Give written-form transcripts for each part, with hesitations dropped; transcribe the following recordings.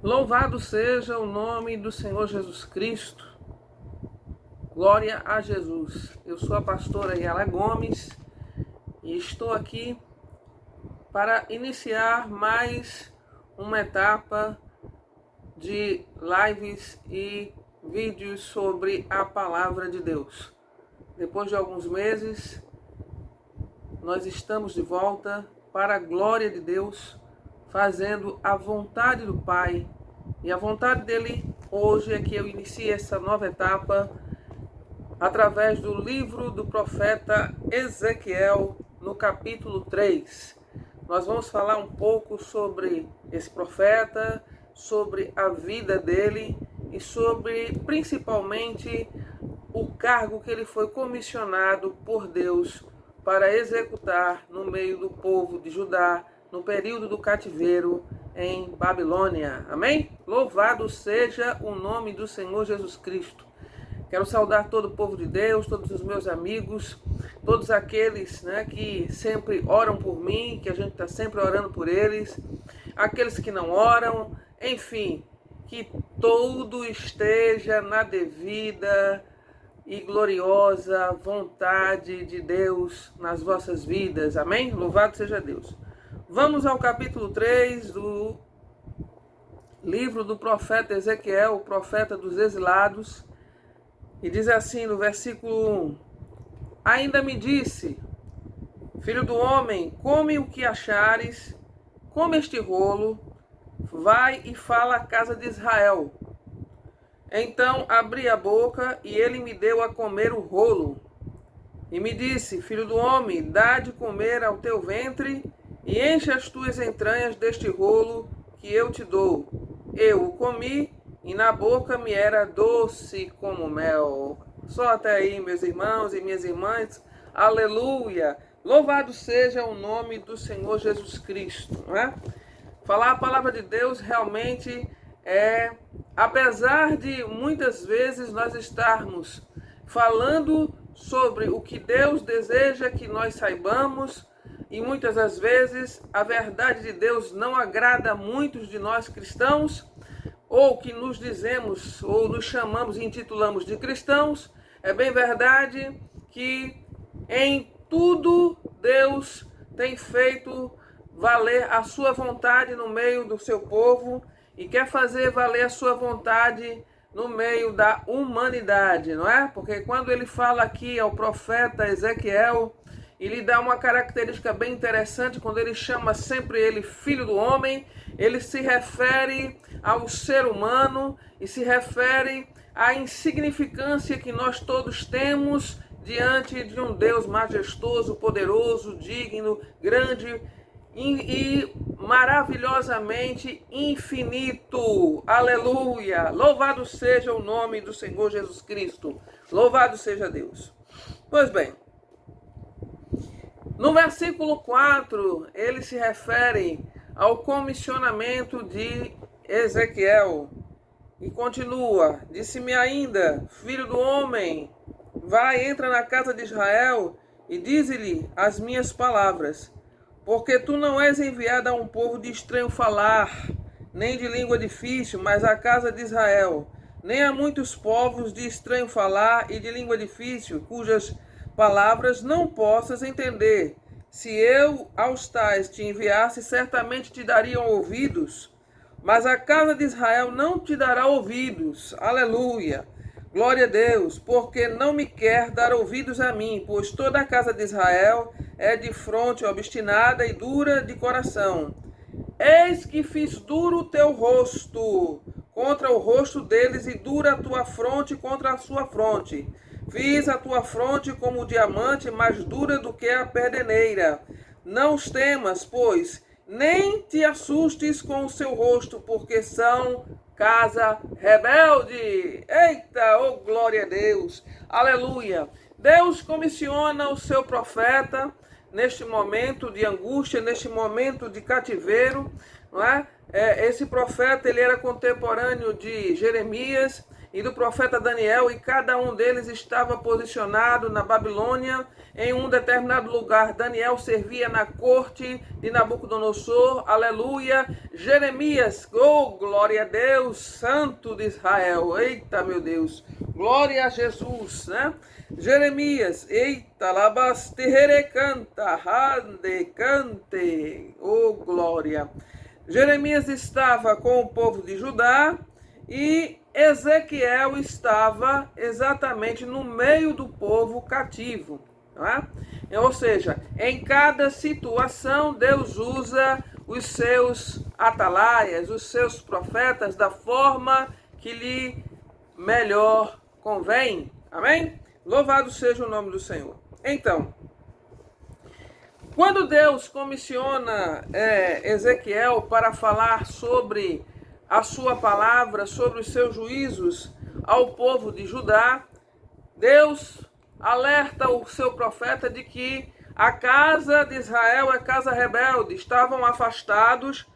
Louvado seja o nome do Senhor Jesus Cristo. Glória a Jesus. Eu sou a pastora Yala Gomes e estou aqui para iniciar mais uma etapa de lives e vídeos sobre a palavra de Deus. Depois de alguns meses, nós estamos de volta para a glória de Deus, fazendo a vontade do Pai. E a vontade dele hoje é que eu inicie essa nova etapa através do livro do profeta Ezequiel, no capítulo 3. Nós vamos falar um pouco sobre esse profeta, sobre a vida dele e sobre, principalmente, o cargo que ele foi comissionado por Deus para executar no meio do povo de Judá, no período do cativeiro em Babilônia. Amém? Louvado seja o nome do Senhor Jesus Cristo. Quero saudar todo o povo de Deus, todos os meus amigos, todos aqueles que sempre oram por mim, que a gente está sempre orando por eles, aqueles que não oram, enfim, que tudo esteja na devida e gloriosa vontade de Deus nas vossas vidas. Amém? Louvado seja Deus. Vamos ao capítulo 3 do livro do profeta Ezequiel, o profeta dos exilados. E diz assim no versículo 1: Ainda me disse, filho do homem, come o que achares, come este rolo, vai e fala à casa de Israel. Então abri a boca e ele me deu a comer o rolo. E me disse, filho do homem, dá de comer ao teu ventre e enche as tuas entranhas deste rolo que eu te dou. Eu o comi e na boca me era doce como mel. Só até aí, meus irmãos e minhas irmãs. Aleluia! Louvado seja o nome do Senhor Jesus Cristo. Não é? Falar a palavra de Deus realmente apesar de muitas vezes nós estarmos falando sobre o que Deus deseja que nós saibamos, e muitas das vezes a verdade de Deus não agrada a muitos de nós cristãos, ou que nos dizemos, ou nos chamamos e intitulamos de cristãos, é bem verdade que em tudo Deus tem feito valer a sua vontade no meio do seu povo e quer fazer valer a sua vontade no meio da humanidade, não é? Porque quando ele fala aqui ao profeta Ezequiel, ele dá uma característica bem interessante, quando ele chama sempre ele filho do homem, ele se refere ao ser humano e se refere à insignificância que nós todos temos diante de um Deus majestoso, poderoso, digno, grande e maravilhosamente infinito. Aleluia! Louvado seja o nome do Senhor Jesus Cristo. Louvado seja Deus. Pois bem, no versículo 4, ele se refere ao comissionamento de Ezequiel. E continua, disse-me ainda, filho do homem, vai, entra na casa de Israel e dize-lhe as minhas palavras. Porque tu não és enviado a um povo de estranho falar, nem de língua difícil, mas à casa de Israel, nem a muitos povos de estranho falar e de língua difícil, cujas palavras não possas entender. Se eu aos tais te enviasse, certamente te dariam ouvidos, mas a casa de Israel não te dará ouvidos. Aleluia! Glória a Deus, porque não me quer dar ouvidos a mim, pois toda a casa de Israel é de fronte obstinada e dura de coração. Eis que fiz duro o teu rosto contra o rosto deles e dura a tua fronte contra a sua fronte. Fiz a tua fronte como o diamante, mais dura do que a perdeneira. Não os temas, pois, nem te assustes com o seu rosto, porque são casa rebelde. Eita, oh glória a Deus, aleluia. Deus comissiona o seu profeta neste momento de angústia, neste momento de cativeiro, não é? Esse profeta, ele era contemporâneo de Jeremias, e do profeta Daniel, e cada um deles estava posicionado na Babilônia em um determinado lugar. Daniel servia na corte de Nabucodonosor, aleluia. Jeremias, oh, glória a Deus, Santo de Israel, eita meu Deus, glória a Jesus, né? Jeremias, eita, labasterre canta, rande, cante, oh glória. Jeremias estava com o povo de Judá e Ezequiel estava exatamente no meio do povo cativo. Não é? Ou seja, em cada situação Deus usa os seus atalaias, os seus profetas da forma que lhe melhor convém. Amém? Louvado seja o nome do Senhor. Então, quando Deus comissiona Ezequiel para falar sobre a sua palavra, sobre os seus juízos ao povo de Judá, Deus alerta o seu profeta de que a casa de Israel é casa rebelde, estavam afastados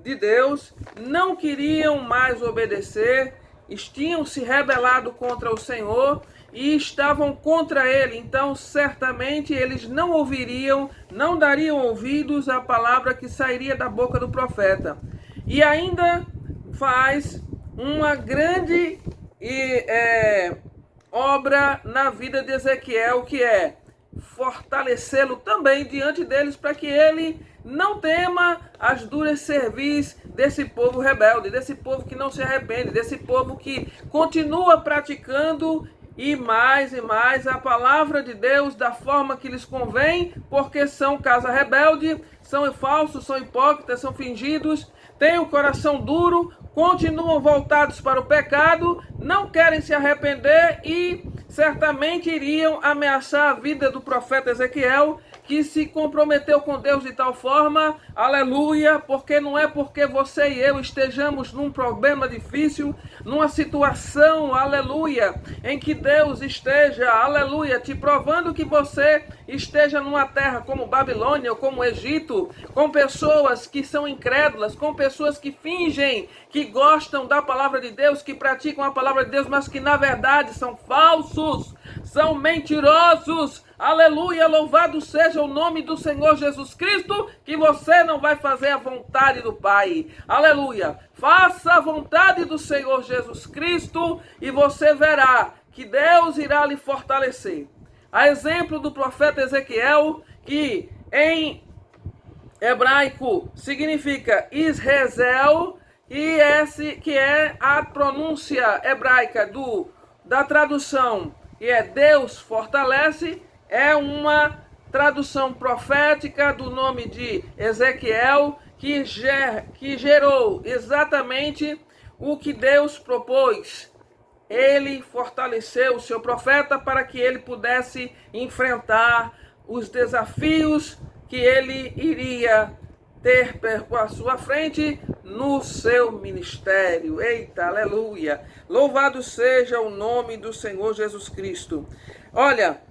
de Deus, não queriam mais obedecer, tinham se rebelado contra o Senhor e estavam contra ele. Então, certamente, eles não ouviriam, não dariam ouvidos à palavra que sairia da boca do profeta. E ainda faz uma grande obra na vida de Ezequiel, que é fortalecê-lo também diante deles, para que ele não tema as duras cerviz desse povo rebelde, desse povo que não se arrepende, desse povo que continua praticando e mais a palavra de Deus da forma que lhes convém, porque são casa rebelde, são falsos, são hipócritas, são fingidos, têm o coração duro, continuam voltados para o pecado, não querem se arrepender e certamente iriam ameaçar a vida do profeta Ezequiel, que se comprometeu com Deus de tal forma, aleluia, porque não é porque você e eu estejamos num problema difícil, numa situação, aleluia, em que Deus esteja, aleluia, te provando que você esteja numa terra como Babilônia ou como Egito, com pessoas que são incrédulas, com pessoas que fingem que gostam da palavra de Deus, que praticam a palavra de Deus, mas que na verdade são falsos, são mentirosos. Aleluia, louvado seja o nome do Senhor Jesus Cristo, que você não vai fazer a vontade do Pai. Aleluia, faça a vontade do Senhor Jesus Cristo e você verá que Deus irá lhe fortalecer. A exemplo do profeta Ezequiel, que em hebraico significa Israel, e esse que é a pronúncia hebraica da tradução, que é Deus fortalece, é uma tradução profética do nome de Ezequiel, que gerou exatamente o que Deus propôs. Ele fortaleceu o seu profeta para que ele pudesse enfrentar os desafios que ele iria ter à sua frente no seu ministério. Eita, aleluia! Louvado seja o nome do Senhor Jesus Cristo. Olha,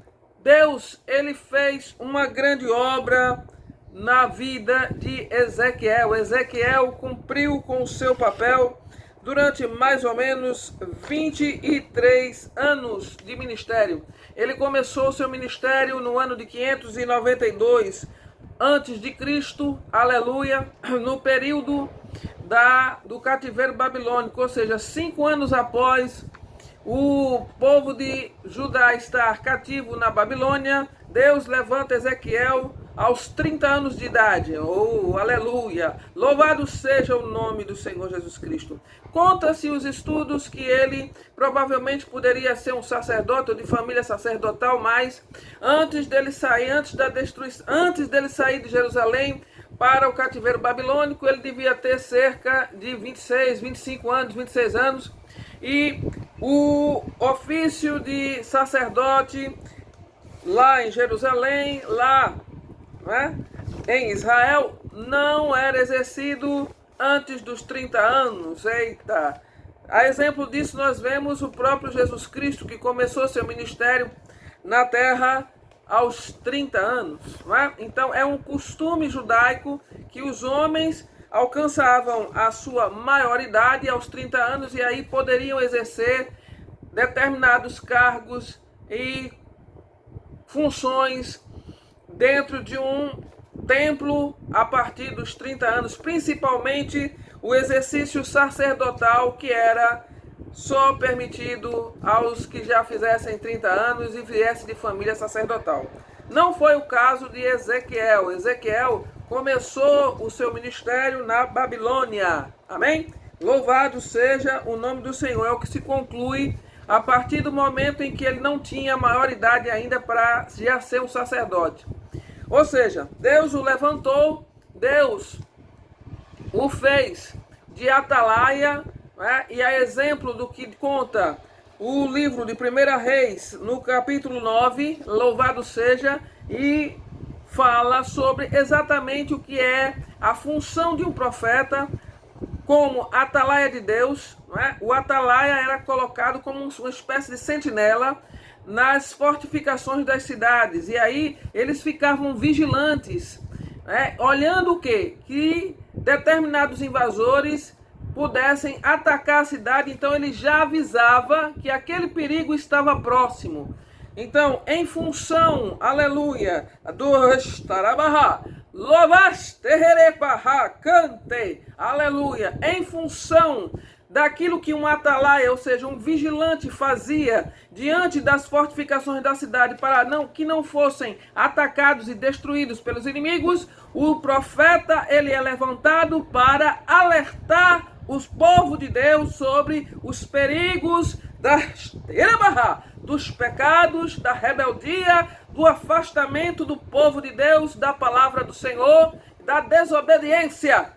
Deus, ele fez uma grande obra na vida de Ezequiel. Ezequiel cumpriu com o seu papel durante mais ou menos 23 anos de ministério. Ele começou o seu ministério no ano de 592 antes de Cristo, aleluia, no período do cativeiro babilônico, ou seja, 5 anos após o povo de Judá estar cativo na Babilônia, Deus levanta Ezequiel aos 30 anos de idade. Oh, aleluia! Louvado seja o nome do Senhor Jesus Cristo. Conta-se os estudos que ele provavelmente poderia ser um sacerdote ou de família sacerdotal, mas antes dele sair, antes dele sair de Jerusalém para o cativeiro babilônico, ele devia ter cerca de 26 anos, e o ofício de sacerdote lá em Jerusalém, lá, né, em Israel, não era exercido antes dos 30 anos. Eita! A exemplo disso, nós vemos o próprio Jesus Cristo, que começou seu ministério na terra aos 30 anos. Não é? Então, é um costume judaico que os homens alcançavam a sua maioridade aos 30 anos e aí poderiam exercer determinados cargos e funções dentro de um templo a partir dos 30 anos, principalmente o exercício sacerdotal, que era só permitido aos que já fizessem 30 anos e viessem de família sacerdotal. Não foi o caso de Ezequiel. Ezequiel começou o seu ministério na Babilônia. Amém? Louvado seja o nome do Senhor. É o que se conclui a partir do momento em que ele não tinha maioridade ainda para já ser um sacerdote. Ou seja, Deus o levantou, Deus o fez de atalaia, né? E a exemplo do que conta o livro de 1 Reis, no capítulo 9, louvado seja, e fala sobre exatamente o que é a função de um profeta como atalaia de Deus, né? O atalaia era colocado como uma espécie de sentinela nas fortificações das cidades, e aí eles ficavam vigilantes, né? Olhando o quê? Que determinados invasores pudessem atacar a cidade, então ele já avisava que aquele perigo estava próximo. Então, em função, aleluia, do Estarabarra, Lovasterepaha, cante, aleluia, em função daquilo que um atalaia, ou seja, um vigilante fazia diante das fortificações da cidade para que não fossem atacados e destruídos pelos inimigos, o profeta ele é levantado para alertar os povos de Deus sobre os perigos dos pecados, da rebeldia, do afastamento do povo de Deus, da palavra do Senhor, da desobediência.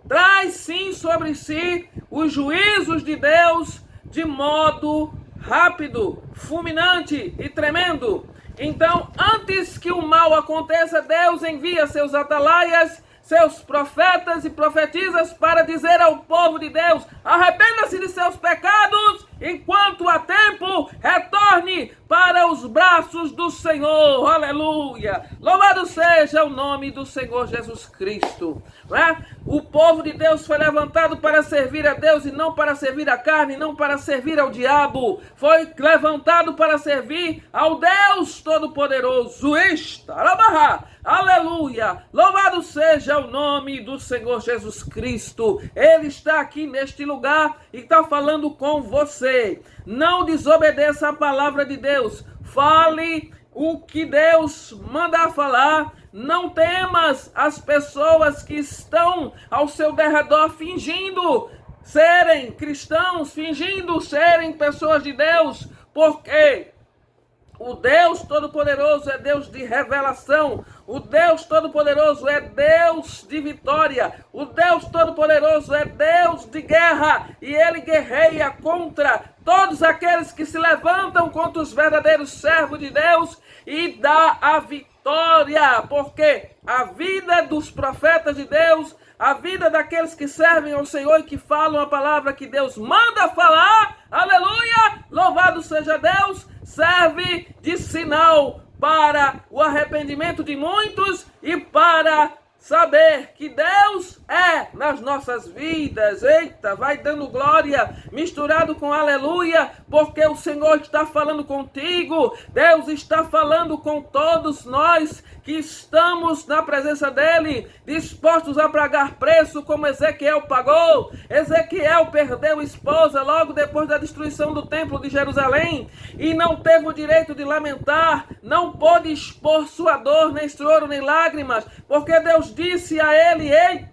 Traz sim sobre si os juízos de Deus de modo rápido, fulminante e tremendo. Então, antes que o mal aconteça, Deus envia seus atalaias, seus profetas e profetisas para dizer ao povo de Deus: arrependa-se de seus pecados, enquanto há tempo, retorne para os braços do Senhor. Aleluia! Louvado seja o nome do Senhor Jesus Cristo. Né? O povo de Deus foi levantado para servir a Deus e não para servir a carne, não para servir ao diabo. Foi levantado para servir ao Deus Todo-Poderoso. Aleluia! Louvado seja o nome do Senhor Jesus Cristo. Ele está aqui neste lugar e está falando com você. Não desobedeça a palavra de Deus. Fale o que Deus mandar falar. Não temas as pessoas que estão ao seu derredor fingindo serem cristãos, fingindo serem pessoas de Deus, porque o Deus Todo-Poderoso é Deus de revelação. O Deus Todo-Poderoso é Deus de vitória. O Deus Todo-Poderoso é Deus de guerra. E Ele guerreia contra todos aqueles que se levantam contra os verdadeiros servos de Deus e dá a vitória. Porque a vida dos profetas de Deus, a vida daqueles que servem ao Senhor e que falam a palavra que Deus manda falar, aleluia, louvado seja Deus, serve de sinal para o arrependimento de muitos e para saber que Deus é nas nossas vidas. Eita, vai dando glória misturado com aleluia, porque o Senhor está falando contigo. Deus está falando com todos nós que estamos na presença dele, dispostos a pagar preço como Ezequiel pagou. Ezequiel perdeu esposa logo depois da destruição do templo de Jerusalém e não teve o direito de lamentar, não pôde expor sua dor, nem choro, nem lágrimas, porque Deus disse a ele: ei,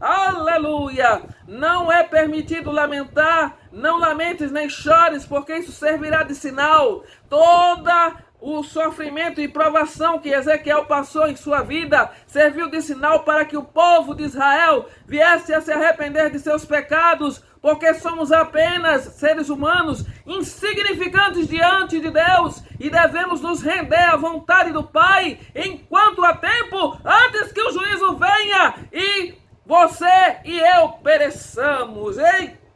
aleluia, não é permitido lamentar, não lamentes nem chores, porque isso servirá de sinal. Toda o sofrimento e provação que Ezequiel passou em sua vida serviu de sinal para que o povo de Israel viesse a se arrepender de seus pecados, porque somos apenas seres humanos insignificantes diante de Deus e devemos nos render à vontade do Pai enquanto há tempo, antes que o juízo venha e você e eu pereçamos. Eita,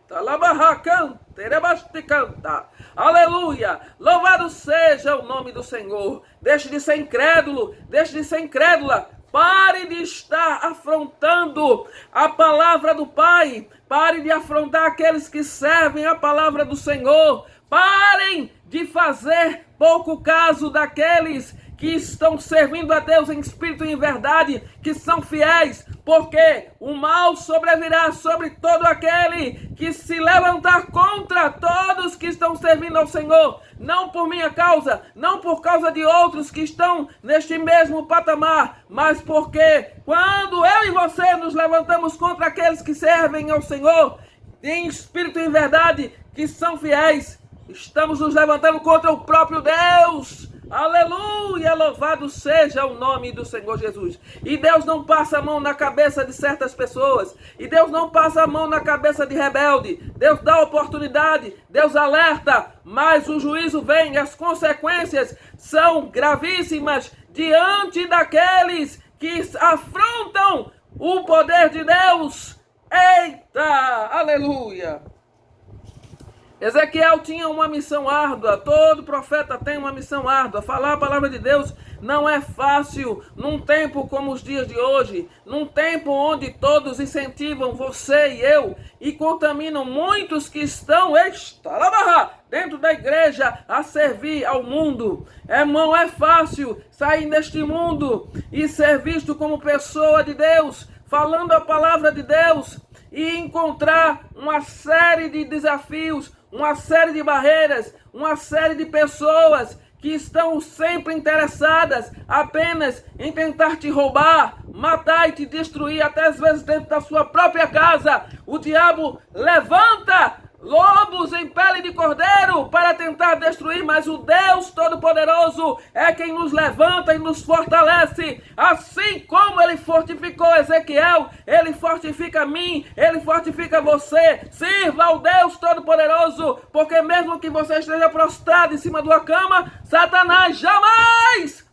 aleluia, louvado seja o nome do Senhor. Deixe de ser incrédulo, deixe de ser incrédula, Pare de estar afrontando a palavra do Pai. Pare de afrontar aqueles que servem a palavra do Senhor. Parem de fazer pouco caso daqueles que estão servindo a Deus em espírito e em verdade, que são fiéis, porque o mal sobrevirá sobre todo aquele que se levantar contra todos que estão servindo ao Senhor, não por minha causa, não por causa de outros que estão neste mesmo patamar, mas porque quando eu e você nos levantamos contra aqueles que servem ao Senhor, em espírito e em verdade, que são fiéis, estamos nos levantando contra o próprio Deus. Aleluia, louvado seja o nome do Senhor Jesus. E Deus não passa a mão na cabeça de certas pessoas. E Deus não passa a mão na cabeça de rebelde. Deus dá oportunidade, Deus alerta, mas o juízo vem, as consequências são gravíssimas diante daqueles que afrontam o poder de Deus. Eita, aleluia. Ezequiel tinha uma missão árdua, todo profeta tem uma missão árdua. Falar a palavra de Deus não é fácil num tempo como os dias de hoje, num tempo onde todos incentivam você e eu e contaminam muitos que estão dentro da igreja a servir ao mundo. Não é fácil sair neste mundo e ser visto como pessoa de Deus, falando a palavra de Deus e encontrar uma série de desafios, uma série de barreiras, uma série de pessoas que estão sempre interessadas apenas em tentar te roubar, matar e te destruir, até às vezes dentro da sua própria casa. O diabo levanta lobos em pele de cordeiro para tentar destruir, mas o Deus Todo-Poderoso é quem nos levanta e nos fortalece. Assim como ele fortificou Ezequiel, ele fortifica a mim, ele fortifica você. Sirva ao Deus Todo-Poderoso, porque mesmo que você esteja prostrado em cima de uma cama, Satanás jamais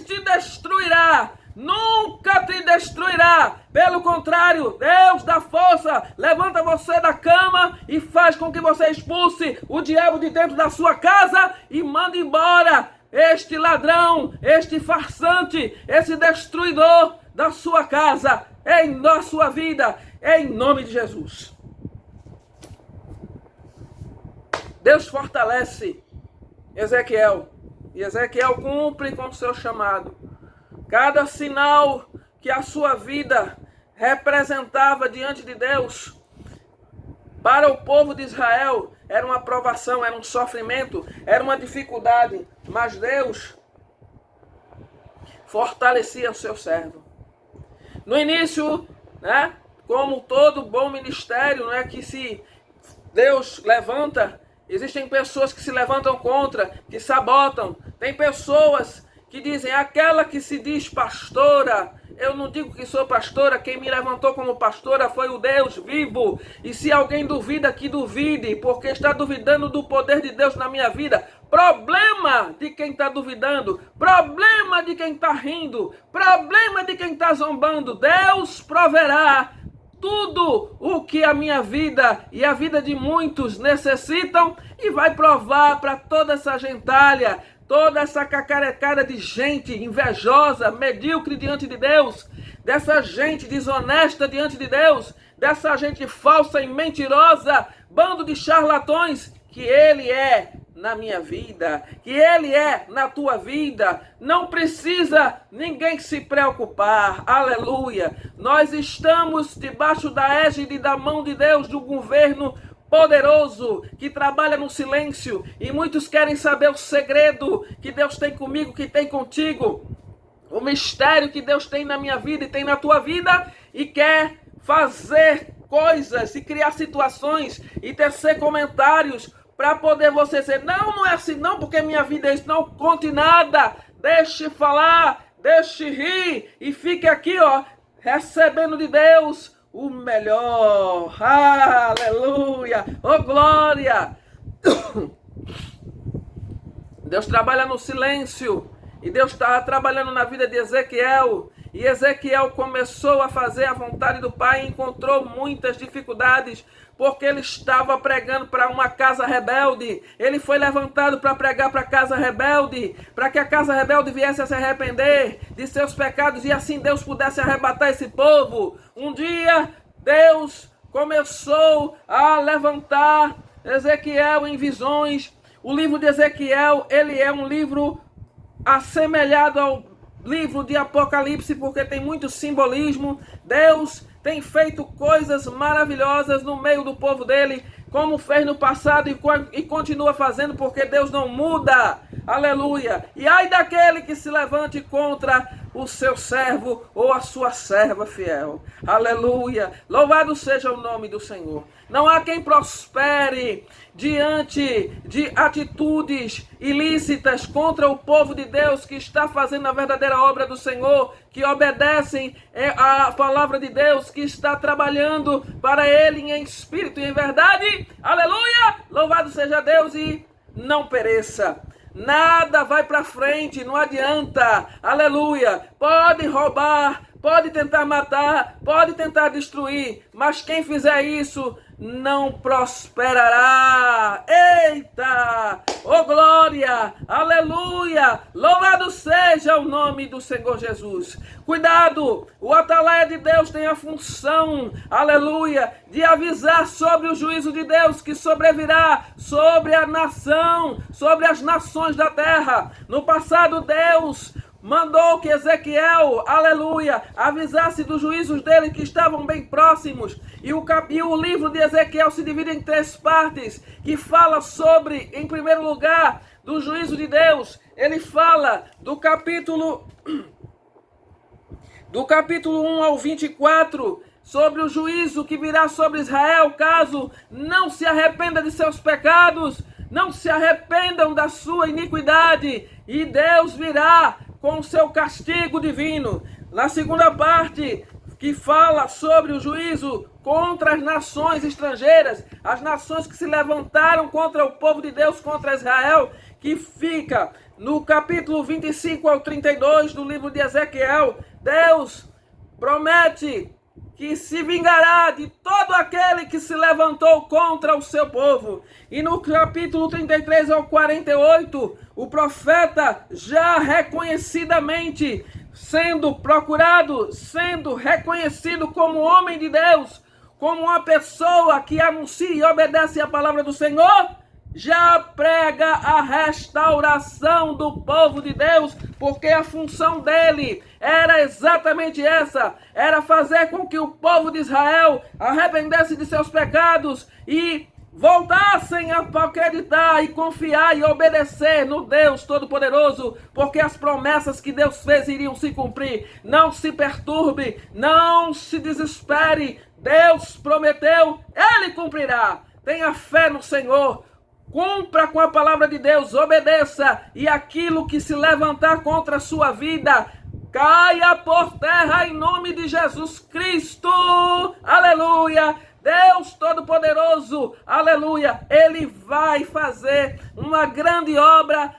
te destruirá. Nunca te destruirá. Pelo contrário, Deus dá força, levanta você da cama e faz com que você expulse o diabo de dentro da sua casa e manda embora este ladrão, este farsante, esse destruidor da sua casa, da sua vida, em nome de Jesus. Deus fortalece Ezequiel e Ezequiel cumpre com o seu chamado. Cada sinal que a sua vida representava diante de Deus, para o povo de Israel, era uma provação, era um sofrimento, era uma dificuldade. Mas Deus fortalecia o seu servo. No início, como todo bom ministério, que se Deus levanta, existem pessoas que se levantam contra, que sabotam. Tem pessoas que dizem, aquela que se diz pastora, eu não digo que sou pastora, quem me levantou como pastora foi o Deus vivo. E se alguém duvida, que duvide, porque está duvidando do poder de Deus na minha vida. Problema de quem está duvidando, problema de quem está rindo, problema de quem está zombando. Deus proverá tudo o que a minha vida e a vida de muitos necessitam e vai provar para toda essa gentalha, toda essa cacarecada de gente invejosa, medíocre diante de Deus, dessa gente desonesta diante de Deus, dessa gente falsa e mentirosa, bando de charlatões, que Ele é na minha vida, que Ele é na tua vida. Não precisa ninguém se preocupar, aleluia. Nós estamos debaixo da égide da mão de Deus, do governo poderoso, que trabalha no silêncio, e muitos querem saber o segredo que Deus tem comigo, que tem contigo, o mistério que Deus tem na minha vida e tem na tua vida, e quer fazer coisas e criar situações e tecer comentários para poder você dizer, não é assim não, porque minha vida é isso. Não conte nada, deixe falar, deixe rir e fique aqui, recebendo de Deus o melhor. Aleluia! Oh, glória! Deus trabalha no silêncio. E Deus estava trabalhando na vida de Ezequiel. E Ezequiel começou a fazer a vontade do Pai e encontrou muitas dificuldades, porque ele estava pregando para uma casa rebelde. Ele foi levantado para pregar para a casa rebelde, para que a casa rebelde viesse a se arrepender de seus pecados e assim Deus pudesse arrebatar esse povo. Um dia Deus começou a levantar Ezequiel em visões. O livro de Ezequiel, ele é um livro assemelhado ao livro de Apocalipse, porque tem muito simbolismo. Deus tem feito coisas maravilhosas no meio do povo dele, como fez no passado e continua fazendo, porque Deus não muda. Aleluia! E ai daquele que se levante contra o seu servo ou a sua serva fiel. Aleluia! Louvado seja o nome do Senhor. Não há quem prospere diante de atitudes ilícitas contra o povo de Deus que está fazendo a verdadeira obra do Senhor, que obedecem a palavra de Deus, que está trabalhando para Ele em espírito e em verdade. Aleluia! Louvado seja Deus e não pereça. Nada vai para frente, não adianta. Aleluia! Pode roubar, pode tentar matar, pode tentar destruir, mas quem fizer isso não prosperará. Eita! Oh glória! Aleluia! Louvado seja o nome do Senhor Jesus. Cuidado! O atalaia de Deus tem a função, aleluia, de avisar sobre o juízo de Deus que sobrevirá sobre a nação, sobre as nações da terra. No passado, Deus mandou que Ezequiel, aleluia, avisasse dos juízos dele que estavam bem próximos. E o livro de Ezequiel se divide em 3 partes, que fala sobre, em primeiro lugar, do juízo de Deus. Ele fala do capítulo 1 ao 24, sobre o juízo que virá sobre Israel, caso não se arrependa de seus pecados, não se arrependam da sua iniquidade, e Deus virá com o seu castigo divino. Na segunda parte, que fala sobre o juízo contra as nações estrangeiras, as nações que se levantaram contra o povo de Deus, contra Israel, que fica no capítulo 25 ao 32 do livro de Ezequiel. Deus promete que se vingará de todo aquele que se levantou contra o seu povo. E no capítulo 33 ao 48, o profeta, já reconhecidamente sendo procurado, sendo reconhecido como homem de Deus, como uma pessoa que anuncia e obedece a palavra do Senhor, já prega a restauração do povo de Deus, porque a função dele era exatamente essa, era fazer com que o povo de Israel arrependesse de seus pecados e voltassem a acreditar e confiar e obedecer no Deus Todo-Poderoso, porque as promessas que Deus fez iriam se cumprir. Não se perturbe, não se desespere, Deus prometeu, Ele cumprirá. Tenha fé no Senhor, cumpra com a palavra de Deus, obedeça, e aquilo que se levantar contra a sua vida, caia por terra em nome de Jesus Cristo. Aleluia! Deus Todo-Poderoso, aleluia, Ele vai fazer uma grande obra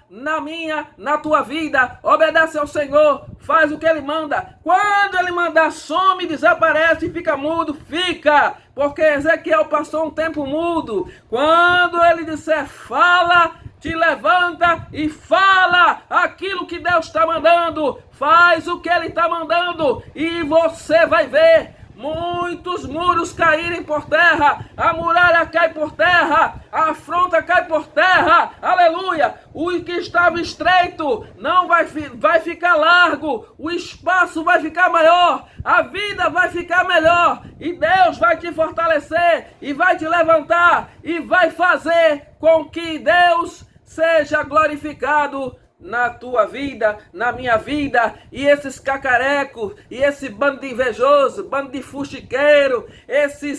na tua vida. Obedece ao Senhor, faz o que Ele manda. Quando Ele mandar, some, desaparece, fica mudo, fica. Porque Ezequiel passou um tempo mudo. Quando Ele disser, fala, te levanta e fala aquilo que Deus está mandando. Faz o que Ele está mandando e você vai ver muitos muros caírem por terra, a muralha cai por terra, a afronta cai por terra, aleluia. O que estava estreito não vai ficar largo, o espaço vai ficar maior, a vida vai ficar melhor, e Deus vai te fortalecer, e vai te levantar, e vai fazer com que Deus seja glorificado na tua vida, na minha vida. E esses cacarecos, e esse bando de invejoso, bando de fuxiqueiro, esse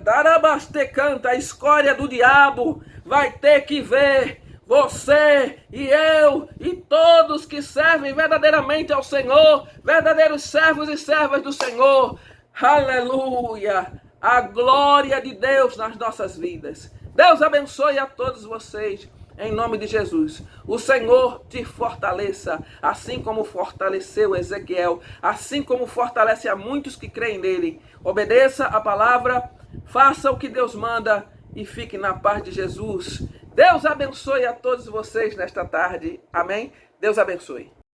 darabastecanta, a escória do diabo, vai ter que ver você e eu e todos que servem verdadeiramente ao Senhor, verdadeiros servos e servas do Senhor. Aleluia! A glória de Deus nas nossas vidas. Deus abençoe a todos vocês. em nome de Jesus. O Senhor te fortaleça, assim como fortaleceu Ezequiel, assim como fortalece a muitos que creem nele. Obedeça a palavra, faça o que Deus manda e fique na paz de Jesus. Deus abençoe a todos vocês nesta tarde. Amém? Deus abençoe.